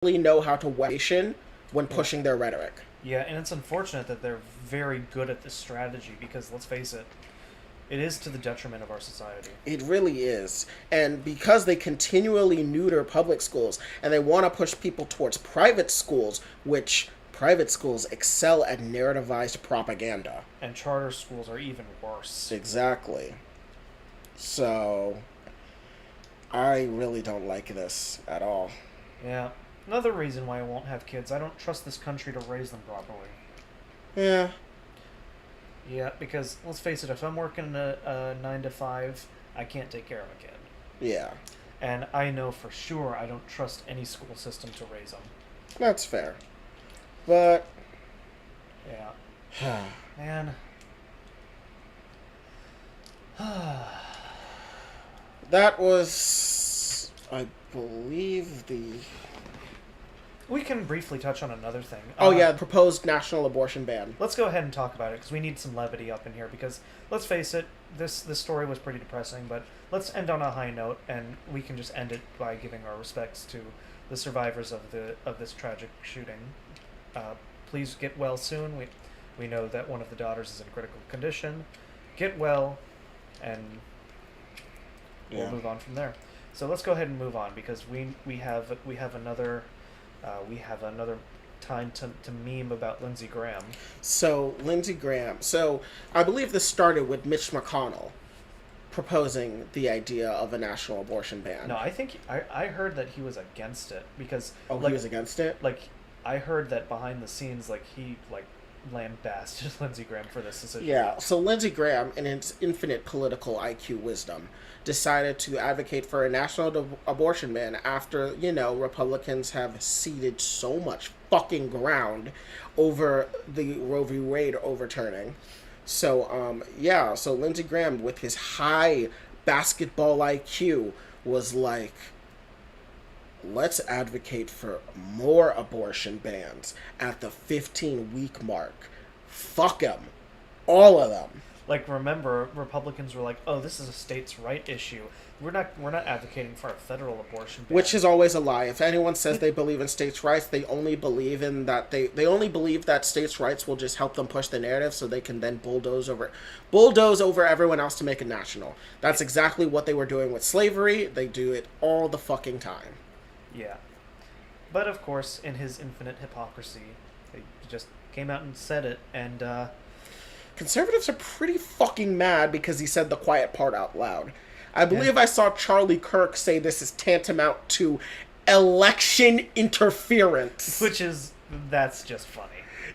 really know how to weapon when pushing their rhetoric. Yeah, and it's unfortunate that they're very good at this strategy because, let's face it, it is to the detriment of our society. It really is. And because they continually neuter public schools and they want to push people towards private schools, which private schools excel at narrativized propaganda. And charter schools are even worse. Exactly. So, I really don't like this at all. Yeah. Another reason why I won't have kids, I don't trust this country to raise them properly. Yeah. Yeah, because, let's face it, if I'm working a 9 to 5, I can't take care of a kid. Yeah. And I know for sure I don't trust any school system to raise them. That's fair. But... yeah. Man. That was, I believe, the... We can briefly touch on another thing. Oh, yeah, proposed national abortion ban. Let's go ahead and talk about it, because we need some levity up in here, because, let's face it, this story was pretty depressing, but let's end on a high note, and we can just end it by giving our respects to the survivors of this tragic shooting. Please get well soon. We know that one of the daughters is in critical condition. Get well, and we'll move on from there. So let's go ahead and move on, because we have another time to meme about Lindsey Graham. So, Lindsey Graham. So, I believe this started with Mitch McConnell proposing the idea of a national abortion ban. No, I think I heard that he was against it because... Oh, he was against it? Like, I heard that behind the scenes, like, he, like, lambasted Lindsey Graham for this decision. Yeah, so Lindsey Graham, in his infinite political IQ wisdom, decided to advocate for a national abortion ban after, Republicans have ceded so much fucking ground over the Roe v. Wade overturning. So, so Lindsey Graham, with his high basketball IQ, was like, let's advocate for more abortion bans at the 15-week mark. Fuck them. All of them. Like, remember, Republicans were like, "Oh, this is a states' right issue. We're not advocating for a federal abortion ban." Which is always a lie. If anyone says they believe in states' rights, they only believe in that they only believe that states' rights will just help them push the narrative, so they can then bulldoze over everyone else to make it national. That's exactly what they were doing with slavery. They do it all the fucking time. Yeah. But of course, in his infinite hypocrisy, he just came out and said it, and conservatives are pretty fucking mad because he said the quiet part out loud. I believe I saw Charlie Kirk say this is tantamount to election interference. That's just funny.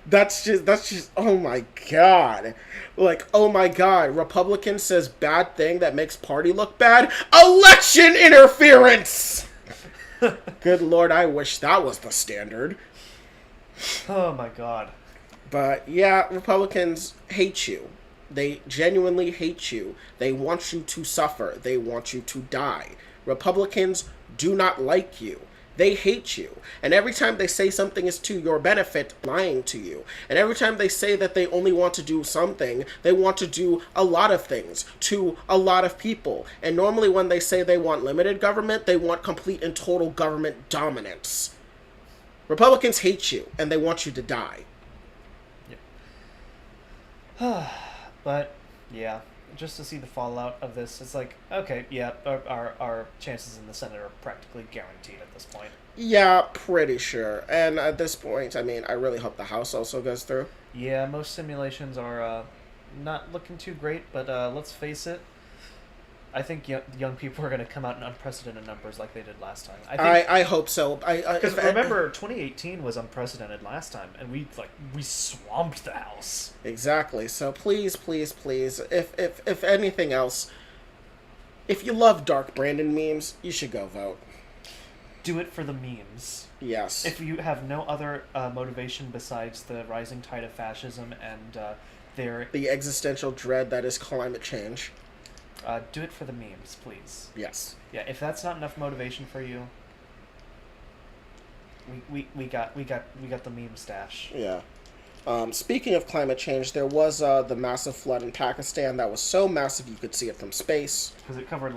That's just, oh my god. Like, oh my god, Republican says bad thing that makes party look bad. Election interference! Good lord, I wish that was the standard. Oh my god. But yeah, Republicans hate you. They genuinely hate you. They want you to suffer. They want you to die. Republicans do not like you. They hate you. And every time they say something is to your benefit, lying to you. And every time they say that they only want to do something, they want to do a lot of things to a lot of people. And normally when they say they want limited government, they want complete and total government dominance. Republicans hate you, and they want you to die. But, yeah, just to see the fallout of this, it's like, okay, yeah, our chances in the Senate are practically guaranteed at this point. Yeah, pretty sure. And at this point, I mean, I really hope the House also goes through. Yeah, most simulations are not looking too great, but let's face it, I think young people are going to come out in unprecedented numbers like they did last time. I hope so. Because remember, 2018 was unprecedented last time, and we swamped the House. Exactly. So please, please, please, if anything else, if you love Dark Brandon memes, you should go vote. Do it for the memes. Yes. If you have no other motivation besides the rising tide of fascism and the existential dread that is climate change. Do it for the memes, please. Yes. Yeah, if that's not enough motivation for you, we got the meme stash. Yeah. Speaking of climate change, there was the massive flood in Pakistan that was so massive you could see it from space. Because it covered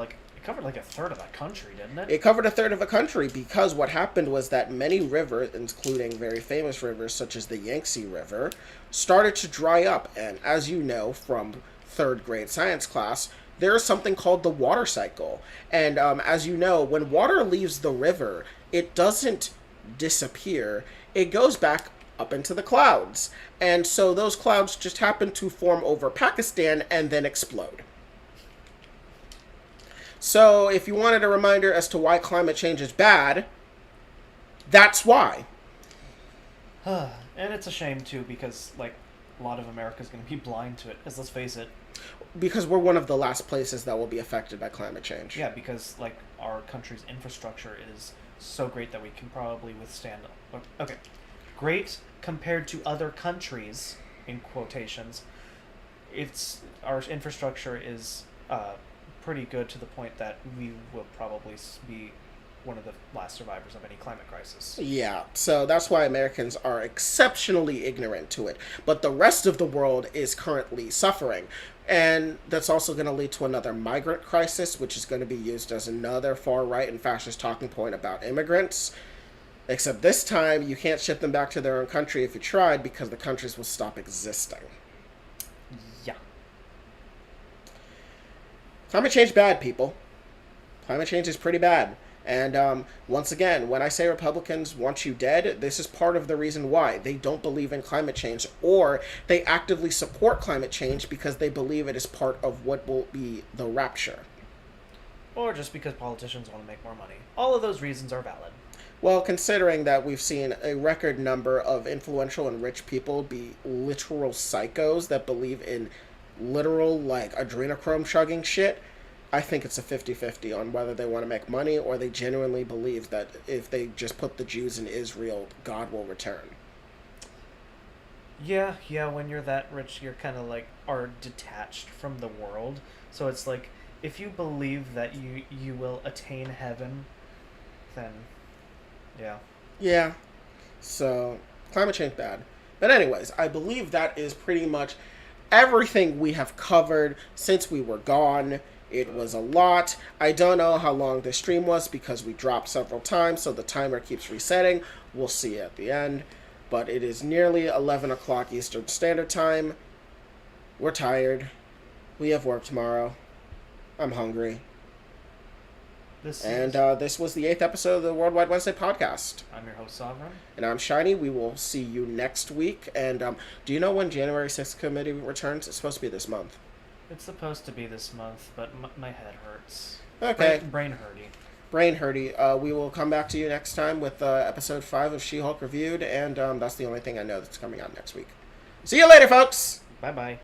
covered like a third of that country, didn't it? It covered a third of a country because what happened was that many rivers, including very famous rivers such as the Yangtze River, started to dry up. And as you know from third grade science class, there is something called the water cycle. And as you know, when water leaves the river, it doesn't disappear. It goes back up into the clouds. And so those clouds just happen to form over Pakistan and then explode. So if you wanted a reminder as to why climate change is bad, that's why. And it's a shame, too, because, like, a lot of America's going to be blind to it, because let's face it. Because we're one of the last places that will be affected by climate change. Yeah, because, like, our country's infrastructure is so great that we can probably withstand... Okay. Great compared to other countries, in quotations. Our infrastructure is pretty good to the point that we will probably be one of the last survivors of any climate crisis. Yeah, so that's why Americans are exceptionally ignorant to it. But the rest of the world is currently suffering. And that's also going to lead to another migrant crisis, which is going to be used as another far-right and fascist talking point about immigrants. Except this time, you can't ship them back to their own country if you tried, because the countries will stop existing. Yeah. Climate change bad, people. Climate change is pretty bad. And once again, when I say Republicans want you dead, this is part of the reason why. They don't believe in climate change, or they actively support climate change because they believe it is part of what will be the rapture. Or just because politicians want to make more money. All of those reasons are valid. Well, considering that we've seen a record number of influential and rich people be literal psychos that believe in literal, like, adrenochrome chugging shit, I think it's a 50-50 on whether they want to make money or they genuinely believe that if they just put the Jews in Israel, God will return. Yeah, when you're that rich, you're kind of, like, are detached from the world. So it's like, if you believe that you will attain heaven, then... yeah. Yeah. So, climate change bad. But anyways, I believe that is pretty much everything we have covered since we were gone. It was a lot. I don't know how long this stream was because we dropped several times, so the timer keeps resetting. We'll see at the end. But it is nearly 11 o'clock Eastern Standard Time. We're tired. We have work tomorrow. I'm hungry. This was the 8th episode of the Worldwide Wednesday podcast. I'm your host, Sovereign. And I'm Shiny. We will see you next week. And do you know when January 6th committee returns? It's supposed to be this month. It's supposed to be this month, but my head hurts. Okay. Brain hurty. Brain hurty. We will come back to you next time with episode 5 of She-Hulk Reviewed. And that's the only thing I know that's coming out next week. See you later, folks! Bye-bye.